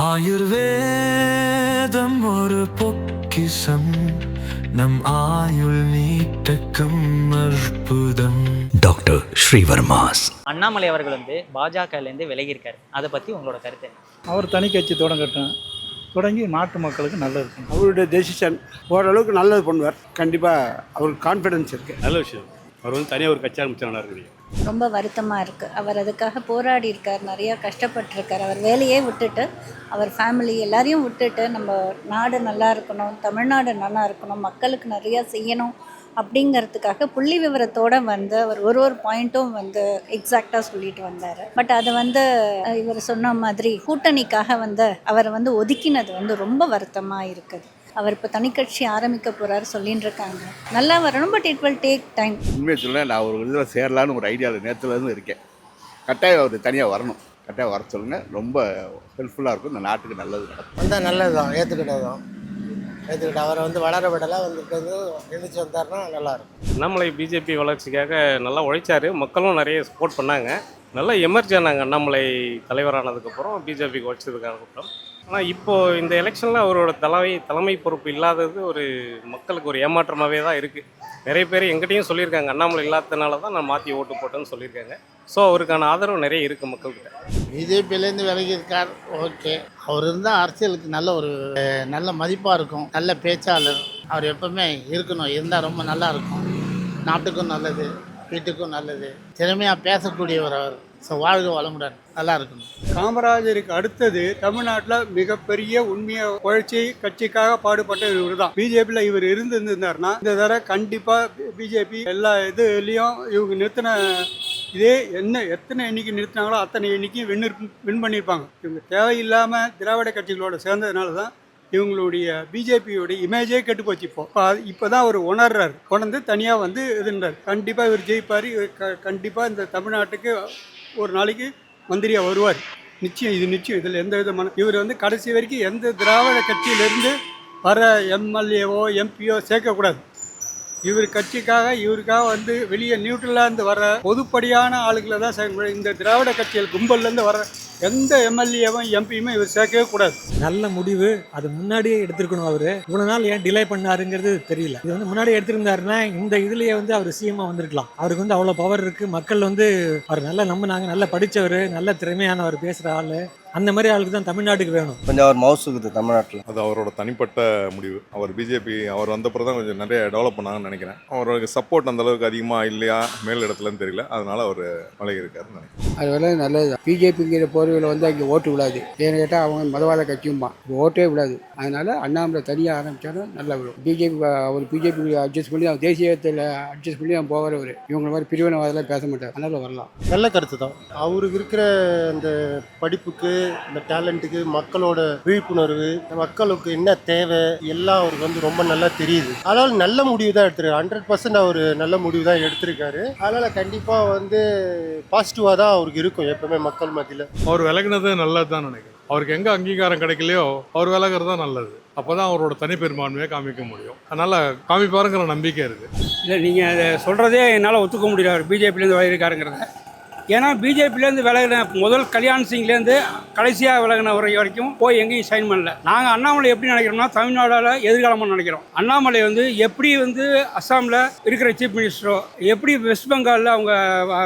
ஆயுர்வேதம் ஒரு பொக்கிஷம், நம் ஆயுள் நீட்டக்கும் அற்புதம். டாக்டர் ஸ்ரீவர்மாஸ். அண்ணாமலை அவர்கள் பாஜகலேருந்து விலகியிருக்காரு. அதை பற்றி உங்களோட கருத்து என்ன? அவர் தனி கட்சி தொடங்கட்டும், தொடங்கி நாட்டு மக்களுக்கு நல்லது. அவருடைய டெசிஷன் ஓரளவுக்கு நல்லது பண்ணுவார். கண்டிப்பாக அவருக்கு கான்ஃபிடன்ஸ் இருக்குது. நல்ல விஷயம். அவர் தனியாக ஒரு கட்சி ஆரம்பிச்சா நல்லா இருக்குது. ரொம்ப வருத்தமாக இருக்குது. அவர் அதுக்காக போராடி இருக்கார், நிறையா கஷ்டப்பட்டுருக்கார். அவர் வேலையே விட்டுட்டு, அவர் ஃபேமிலி எல்லாரையும் விட்டுட்டு, நம்ம நாடு நல்லா இருக்கணும், தமிழ்நாடு நல்லா இருக்கணும், மக்களுக்கு நிறையா செய்யணும் அப்படிங்கிறதுக்காக புள்ளி விவரத்தோடு அவர் ஒரு பாயிண்ட்டும் எக்ஸாக்டாக சொல்லிட்டு வந்தார். பட் அது இவர் சொன்ன மாதிரி கூட்டணிக்காக அவரை ஒதுக்கினது ரொம்ப வருத்தமாக இருக்குது. அவர் இப்போ தனி கட்சி ஆரம்பிக்க போகிறாரு சொல்லின்னு இருக்காங்க. நல்லா வரணும், but it will take time. உண்மையை சொல்ல நான் ஒரு இதில் சேரலான்னு ஒரு ஐடியாவில் நேற்றுலேருந்து இருக்கேன். கட்டாயம் அவர் தனியாக வரணும், கட்டாயம் வர சொல்லுங்கள். ரொம்ப ஹெல்ப்ஃபுல்லாக இருக்கும், இந்த நாட்டுக்கு நல்லது நடக்கும். வந்தால் நல்லது தான், ஏற்றுக்கிட்டதான். அவரை வளர விடலாம், எழுந்திரிச்சு வந்தார்னா நல்லாயிருக்கும். அண்ணாமலை பிஜேபி வளர்ச்சிக்காக நல்லா உழைச்சார். மக்களும் நிறைய சப்போர்ட் பண்ணாங்க. நல்லா எமர்ஜ் ஆனாங்க அண்ணாமலை தலைவரானதுக்கப்புறம், பிஜேபிக்கு வச்சதுக்கப்புறம். ஆனால் இப்போது இந்த எலெக்ஷனில் அவரோட தலைமை பொறுப்பு இல்லாதது ஒரு மக்களுக்கு ஒரு ஏமாற்றமாகவே தான் இருக்குது. நிறைய பேர் எங்கிட்டையும் சொல்லியிருக்காங்க, அண்ணாமலை இல்லாததுனால தான் நான் மாற்றி ஓட்டு போட்டேன்னு சொல்லியிருக்காங்க. ஸோ அவருக்கான ஆதரவு நிறைய இருக்குது மக்கள்கிட்ட. பிஜேபியிலேருந்து விலகி இருக்கார், ஓகே. அவர் இருந்தால் அரசியலுக்கு நல்ல மதிப்பாக இருக்கும், நல்ல பேச்சாளர். அவர் எப்பவுமே இருக்கணும், இருந்தால் ரொம்ப நல்லா இருக்கும். நாட்டுக்கும் நல்லது, வீட்டுக்கும் நல்லது, திறமையாக பேசக்கூடியவர் அவர். ஸோ வாழ்க வளமுடன், நல்லா இருக்கணும். காமராஜருக்கு அடுத்தது தமிழ்நாட்டில் மிகப்பெரிய உண்மையை உழைச்சி கட்சிக்காக பாடுபட்ட இவர் தான். பிஜேபியில் இவர் இருந்திருந்தாருன்னா இந்த தடவை கண்டிப்பாக பிஜேபி எல்லா இதுலேயும் இவங்க நிறுத்தின இதே எத்தனை எண்ணிக்கை நிறுத்தினாங்களோ அத்தனை எண்ணிக்கையும் வின் பண்ணியிருப்பாங்க. இவங்க தேவையில்லாமல் திராவிட கட்சிகளோட சேர்ந்ததுனால தான் இவங்களுடைய பிஜேபியோடைய இமேஜே கெட்டு போச்சு. இப்போ தான் அவர் உணர்ந்து தனியாக இதுன்றார். கண்டிப்பாக இவர் ஜெயிப்பார். கண்டிப்பாக இந்த தமிழ்நாட்டுக்கு ஒரு நாளைக்கு மந்திரியாக வருவார். நிச்சயம், இது நிச்சயம். இதில் எந்த விதமான இவர் கடைசி வரைக்கும் எந்த திராவிட கட்சியிலேருந்து வர எம்எல்ஏவோ எம்பியோ சேர்க்கக்கூடாது. இவர் கட்சிக்காக இவருக்காக வெளியே நியூட்ரலாக இருந்து வர பொதுப்படியான ஆளுகளை தான் சேர்க்க. இந்த திராவிட கட்சிகள் கும்பல்லேருந்து வர எந்த எம்எல்ஏவும் எம்பியுமே இவர் சேர்க்கவே கூடாது. நல்ல முடிவு, அது முன்னாடியே எடுத்துருக்கணும். அவரு இவ்வளவு நாள் ஏன் டிலே பண்ணாருங்கிறது தெரியல. இது முன்னாடியே எடுத்திருந்தாருன்னா இந்த இதுலயே அவர் சிஎம்மா வந்திருக்கலாம். அவருக்கு அவ்வளவு பவர் இருக்கு. மக்கள் அவர் நல்லா நம்பினாங்க. நல்லா படிச்சவர், நல்ல திறமையானவர், பேசுற ஆளு. அந்த மாதிரி ஆளுக்கு தான் தமிழ்நாட்டுக்கு வேணும். கொஞ்சம் அவர் மவுஸ் இருக்குது தமிழ்நாட்டில். அது அவரோட தனிப்பட்ட முடிவு. அவர் பிஜேபி அவர் வந்தப்பறம் தான் கொஞ்சம் நிறைய டெவலப் பண்ணாங்கன்னு நினைக்கிறேன். அவருக்கு சப்போர்ட் அந்த அளவுக்கு அதிகமாக இல்லையா மேல் இடத்துலன்னு தெரியல. அதனால அவர் விலகி இருக்காருன்னு நினைக்கிறேன். அது வேலை நல்லது. பிஜேபிங்கிற போர்வையில் அங்கே ஓட்டு விடாது. ஏன்னு கேட்டால் அவங்க மதவாத கட்சியும்பா, ஓட்டே விடாது. அதனால அண்ணாமலை தனியாக ஆரம்பித்தாலும் நல்லா விடும். பிஜேபி அட்ஜஸ்ட் பண்ணி அவர் தேசியத்தில் அட்ஜஸ்ட் பண்ணி அவன் போகிறவர். இவங்க மாதிரி பிரிவினவாதெல்லாம் பேச மாட்டார். அதனால வரலாம். நல்ல கருத்து தான். அவருக்கு இருக்கிற அந்த படிப்புக்கு, இந்த டேலண்ட்டுக்கு, மக்களோட விழிப்புணர்வு, மக்களுக்கு என்ன தேவை எல்லாம் அவருக்கு ரொம்ப நல்லா தெரியுது. அதனால நல்ல முடிவு தான் எடுத்திருக்காரு. 100% அவர் நல்ல முடிவு தான் எடுத்திருக்காரு. அதனால கண்டிப்பாக பாசிட்டிவாக தான் அவருக்கு இருக்கும் எப்பவுமே மக்கள் மத்தியில். அவர் விலகினது நல்லது தான் நினைக்கிறேன். அவருக்கு எங்கே அங்கீகாரம் கிடைக்கலையோ அவர் விலகிறது தான் நல்லது. அப்போ தான் அவரோட தனிப்பெரும்பான்மையை காமிக்க முடியும். அதனால் காமிப்பாருங்கிற நம்பிக்கை இருக்குது. இல்லை, நீங்கள் அதை சொல்கிறதே என்னால் ஒத்துக்க முடியல பிஜேபியிலேருந்து விலகிருக்காருங்கிறத. ஏன்னா பிஜேபியிலேருந்து விலகின முதல் கல்யாண் சிங்லேருந்து கடைசியாக விலகின வரைக்கும் போய் எங்கேயும் சைன் பண்ணல. நாங்கள் அண்ணாமலை எப்படி நினைக்கிறோம்னா தமிழ்நாடால் எதிர்காலமாக நினைக்கிறோம். அண்ணாமலை எப்படி அஸ்ஸாமில் இருக்கிற சீஃப் மினிஸ்டரோ, எப்படி வெஸ்ட் பெங்காலில் அவங்க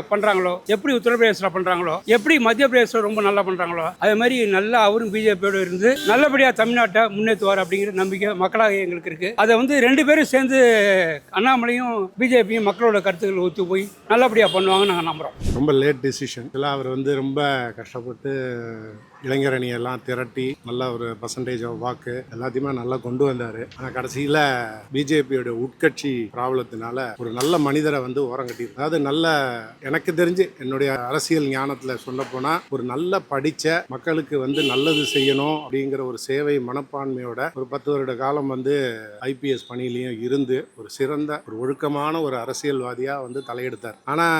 பண்ணுறாங்களோ, எப்படி உத்தரப்பிரதேசில் பண்ணுறாங்களோ, எப்படி மத்திய பிரதேசில் ரொம்ப நல்லா பண்ணுறாங்களோ, அதே மாதிரி நல்லா அவரும் பிஜேபியோடு இருந்து நல்லபடியாக தமிழ்நாட்டை முன்னேற்றுவார் அப்படிங்கிற நம்பிக்கை மக்களாக எங்களுக்கு இருக்குது. அதை ரெண்டு பேரும் சேர்ந்து அண்ணாமலையும் பிஜேபியும் மக்களோட கருத்துக்கள் ஒத்து போய் நல்லபடியாக பண்ணுவாங்கன்னு நாங்கள் நம்புகிறோம். ரொம்ப லேட் டிசிஷன். இதெல்லாம் அவர் ரொம்ப கஷ்டப்பட்டு இளைஞரணியெல்லாம் திரட்டி நல்ல ஒரு பர்சன்டேஜ் வாக்கு எல்லாத்தையுமே நல்லா கொண்டு வந்தார். ஆனால் கடைசியில் பிஜேபியோட உட்கட்சி ப்ராப்ளத்தினால ஒரு நல்ல மனிதரை ஓரம் கட்டியிருக்கு. அதாவது நல்ல, எனக்கு தெரிஞ்சு என்னுடைய அரசியல் ஞானத்தில் சொல்ல போனால், ஒரு நல்ல படித்த மக்களுக்கு நல்லது செய்யணும் அப்படிங்கிற ஒரு சேவை மனப்பான்மையோட ஒரு 10 வருட காலம் ஐபிஎஸ் பணியிலையும் இருந்து ஒரு சிறந்த ஒரு ஒழுக்கமான ஒரு அரசியல்வாதியாக தலையெடுத்தார். ஆனால்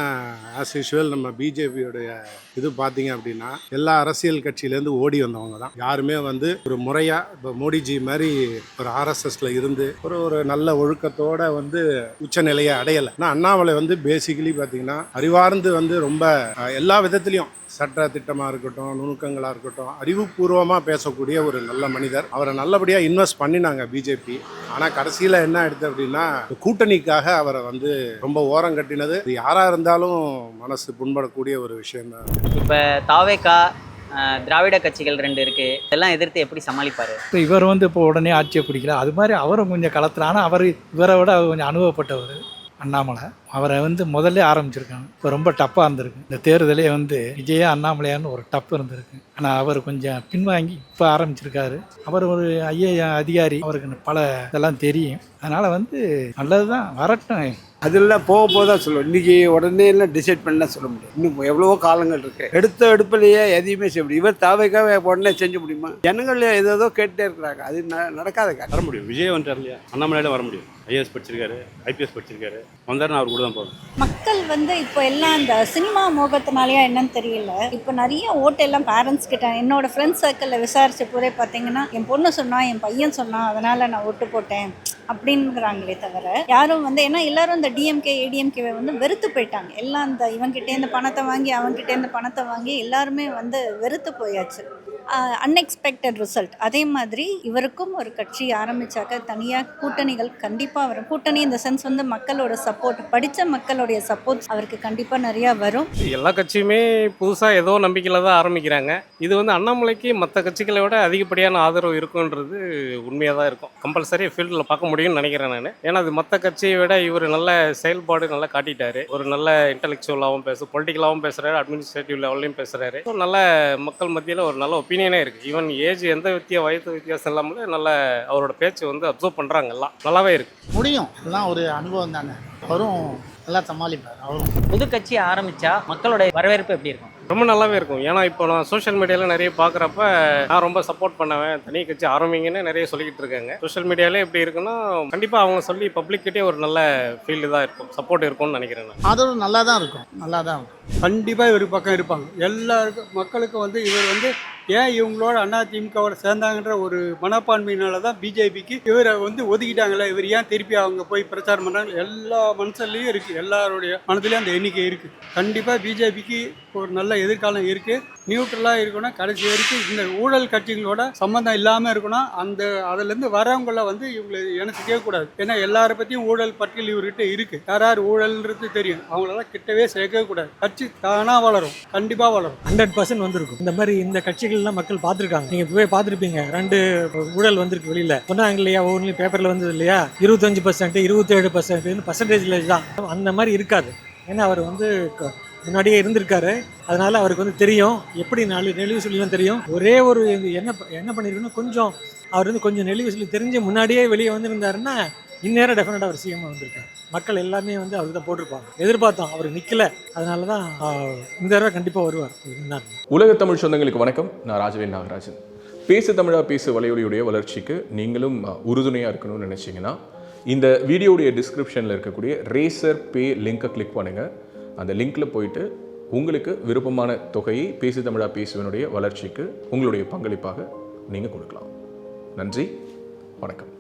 ஆஸ் யூஷுவல் நம்ம பிஜேபியோடைய இது பார்த்தீங்க அப்படின்னா எல்லா அரசியல் கட்சியில கட்சியிலேருந்து ஓடி வந்தவங்க தான். யாருமே வந்து ஒரு முறையாக இப்போ மோடிஜி மாதிரி ஒரு ஆர்எஸ்எஸ்ல இருந்து ஒரு நல்ல ஒழுக்கத்தோட வந்து உச்சநிலையை அடையலை. ஆனால் அண்ணாமலை வந்து பேசிக்கலி பார்த்தீங்கன்னா அறிவார்ந்து வந்து ரொம்ப எல்லா விதத்துலையும் சட்ட திட்டமாக இருக்கட்டும், நுணுக்கங்களாக இருக்கட்டும், அறிவுபூர்வமாக பேசக்கூடிய ஒரு நல்ல மனிதர். அவரை நல்லபடியாக இன்வெஸ்ட் பண்ணினாங்க பிஜேபி. ஆனால் கடைசியில் என்ன ஆயிடுது அப்படின்னா கூட்டணிக்காக அவரை வந்து ரொம்ப ஓரம் கட்டினது யாராக இருந்தாலும் மனசு புண்படக்கூடிய ஒரு விஷயம் தான். இப்போ தாவேகா திராவிட கட்சிகள் 2 இருக்கு, இதெல்லாம் எதிர்த்து எப்படி சமாளிப்பாரு? இப்போ இவர் வந்து இப்போ உடனே ஆட்சியை பிடிக்கல, அது மாதிரி அவரும் கொஞ்சம் களத்தில். ஆனால் அவர் இவரை விட கொஞ்சம் அனுபவப்பட்டவர் அண்ணாமலை. அவரை வந்து முதல்ல ஆரம்பிச்சிருக்காங்க. இப்போ ரொம்ப டப்பாக இருந்திருக்கு. இந்த தேர்தலே வந்து விஜயா அண்ணாமலையான்னு ஒரு டப்பு இருந்திருக்கு. ஆனால் அவர் கொஞ்சம் பின்வாங்கி இப்போ ஆரம்பிச்சிருக்காரு. அவர் ஒரு அதிகாரி, அவருக்கு பல இதெல்லாம் தெரியும். அதனால் வந்து நல்லது தான், வரட்டும். அதெல்லாம் போக போக தான் சொல்லுவோம். இன்றைக்கி உடனே எல்லாம் டிசைட் பண்ண சொல்ல முடியும். இன்னும் எவ்வளவோ காலங்கள் இருக்குது. எடுத்த எடுப்பிலேயே எதையுமே செய்ய முடியும். இவர் தாவேக்காக உடனே செஞ்ச முடியுமா? ஜனங்கள் ஏதோ கேட்டுட்டே இருக்கிறாங்க. அது நடக்காத வர முடியும். விஜய் வந்துட்டார் இல்லையா, அண்ணாமலையில வர முடியும். ஐஏஎஸ் படிச்சிருக்காரு, ஐபிஎஸ் படிச்சிருக்காரு, வந்தாருன்னா அவர் கூட தான் போகணும். மக்கள் வந்து இப்போ எல்லாம் இந்த சினிமா மோகத்தினாலேயா என்னன்னு தெரியல, இப்போ நிறைய ஓட்டெல்லாம் பேரண்ட்ஸ் கிட்ட, என்னோட ஃப்ரெண்ட்ஸ் சர்க்கிளில் விசாரிச்ச போதே பார்த்தீங்கன்னா என் பொண்ணு சொன்னா, என் பையன் சொன்னா, அதனால் நான் ஓட்டு போட்டேன் அப்படிங்கிறாங்களே தவிர யாரும் வந்து, ஏன்னா எல்லாரும் இந்த டிஎம்கே ஏடிஎம்கேவை வந்து வெறுத்து போயிட்டாங்க. எல்லாம் இந்த இவங்கிட்டேருந்து பணத்தை வாங்கி அவங்ககிட்டேருந்து பணத்தை வாங்கி எல்லாருமே வந்து வெறுத்து போயாச்சு. Unexpected result. அதே மாதிரி இவருக்கும் ஒரு கட்சி ஆரம்பித்தாக்க தனியாக கூட்டணிகள் கண்டிப்பாக வரும். கூட்டணி இந்த சென்ஸ் வந்து மக்களோட சப்போர்ட், படித்த மக்களுடைய சப்போர்ட் அவருக்கு கண்டிப்பாக நிறையா வரும். எல்லா கட்சியுமே புதுசாக ஏதோ நம்பிக்கையில் தான் ஆரம்பிக்கிறாங்க. இது வந்து அண்ணாமலைக்கு மற்ற கட்சிகளை விட அதிகப்படியான ஆதரவு இருக்குன்றது உண்மையாக தான் இருக்கும். கம்பல்சரி ஃபீல்டில் பார்க்க முடியும்னு நினைக்கிறேன் நான். ஏன்னா அது மற்ற கட்சியை விட இவர் நல்ல செயல்பாடு நல்லா காட்டிட்டாரு. ஒரு நல்ல இன்டெலெக்சுவலாகவும் பொலிட்டிக்கலாகவும் பேசுகிறாரு, அட்மினிஸ்ட்ரேட்டிவ் லெவல்லையும் பேசுகிறாரு. நல்ல மக்கள் மத்தியில் ஒரு நல்ல ஒப்பீனியனே இருக்குது. ஈவன் ஏஜ் எந்த வயது வித்தியாசம் இல்லாமல் நல்ல அவரோட பேச்சு வந்து அப்சர்வ் பண்ணுறாங்க. எல்லாம் நல்லாவே இருக்குது. முடியும். எல்லாம் ஒரு அனுபவம் தானே. அவரும் எல்லாம் சமாளிப்பார். அவரும் புது கட்சி ஆரம்பித்தா மக்களோட வரவேற்பு எப்படி இருக்கும்? ரொம்ப நல்லாவே இருக்கும். ஏன்னா இப்போ நான் சோஷியல் மீடியாவில் நிறைய பார்க்குறப்ப நான் ரொம்ப சப்போர்ட் பண்ணுவேன், தனி கட்சி ஆரம்பிங்கன்னு நிறைய சொல்லிக்கிட்டு இருக்காங்க. சோஷியல் மீடியாலே எப்படி இருக்குன்னா கண்டிப்பாக அவங்க சொல்லி பப்ளிக்கிட்டே ஒரு நல்ல ஃபீல்டு தான் இருக்கும், சப்போர்ட் இருக்கும்னு நினைக்கிறேன் நான். ஆதரவு நல்லா தான் இருக்கும். நல்லா தான் இருக்கும். கண்டிப்பாக இவர் பக்கம் இருப்பாங்க. எல்லாருக்கும் மக்களுக்கும் வந்து இவர் வந்து ஏன் இவங்களோட அதிமுகவோட சேர்ந்தாங்கன்ற ஒரு மனப்பான்மையினால தான் பிஜேபிக்கு இவரை வந்து ஒதுக்கிட்டாங்களே, இவர் ஏன் திருப்பி அவங்க போய் பிரச்சாரம் பண்ணுறாங்க, எல்லா மனசுலையும் இருக்குது. எல்லாருடைய மனதிலையும் அந்த எண்ணிக்கை இருக்குது. கண்டிப்பாக பிஜேபிக்கு ஒரு நல்ல எதிர்காலம் இருக்குது. நியூட்ரலாக இருக்கணும். கடைசி வரைக்கும் இந்த ஊழல் கட்சிகளோட சம்மந்தம் இல்லாமல் இருக்கணும். அதுலேருந்து வரவங்கள வந்து இவங்களை இணைச்சிக்கவே கூடாது. ஏன்னா எல்லாரை பற்றியும் ஊழல் பட்டியல் இவர்கிட்ட இருக்குது. யார் ஊழல்ன்றது தெரியும். அவங்களெல்லாம் கிட்டவே சேர்க்கவே கூடாது. கட்சி தானாக வளரும், கண்டிப்பாக வளரும். 100% வந்திருக்கும். இந்த மாதிரி இந்த கட்சிகள்லாம் மக்கள் பார்த்துருக்காங்க. நீங்கள் போய் பார்த்துருப்பீங்க. 2 ஊழல் வந்திருக்கு வெளியில். சொன்னாங்க இல்லையா, ஒவ்வொன்றும் பேப்பரில் வந்தது இல்லையா, 25%, 27% பர்சன்டேஜில் தான். அந்த மாதிரி இருக்காது. ஏன்னா அவர் வந்து முன்னாடியே இருந்திருக்காரு. அதனால அவருக்கு வந்து தெரியும் எப்படி நெளிவு சொல்லிலாம் தெரியும். ஒரே ஒரு என்ன பண்ணியிருக்குன்னா, கொஞ்சம் அவர் வந்து கொஞ்சம் நெளிவு சொல்லி தெரிஞ்சு முன்னாடியே வெளியே வந்திருந்தாருன்னா இந்நேரம் டெஃபினட்டாக அவர் சிஎம் வந்திருக்காரு. மக்கள் எல்லாமே வந்து அவருக்கு தான் போட்டிருப்பாங்க. எதிர்பார்த்தோம், அவர் நிற்கல. அதனால தான் இந்த தடவை கண்டிப்பாக வருவார். உலக தமிழ் சொந்தங்களுக்கு வணக்கம். நான் ராஜவேல் நாகராஜன். பேசு தமிழா பேசு வலையொலியுடைய வளர்ச்சிக்கு நீங்களும் உறுதுணையாக இருக்கணும்னு நினச்சிங்கன்னா இந்த வீடியோடைய டிஸ்கிரிப்ஷனில் இருக்கக்கூடிய ரேசர் பே லிங்கை கிளிக் பண்ணுங்கள். அந்த லிங்க்கில் போயிட்டு உங்களுக்கு விருப்பமான தொகையை பேசு தமிழா பேசுவனுடைய வளர்ச்சிக்கு உங்களுடைய பங்களிப்பாக நீங்கள் கொடுக்கலாம். நன்றி, வணக்கம்.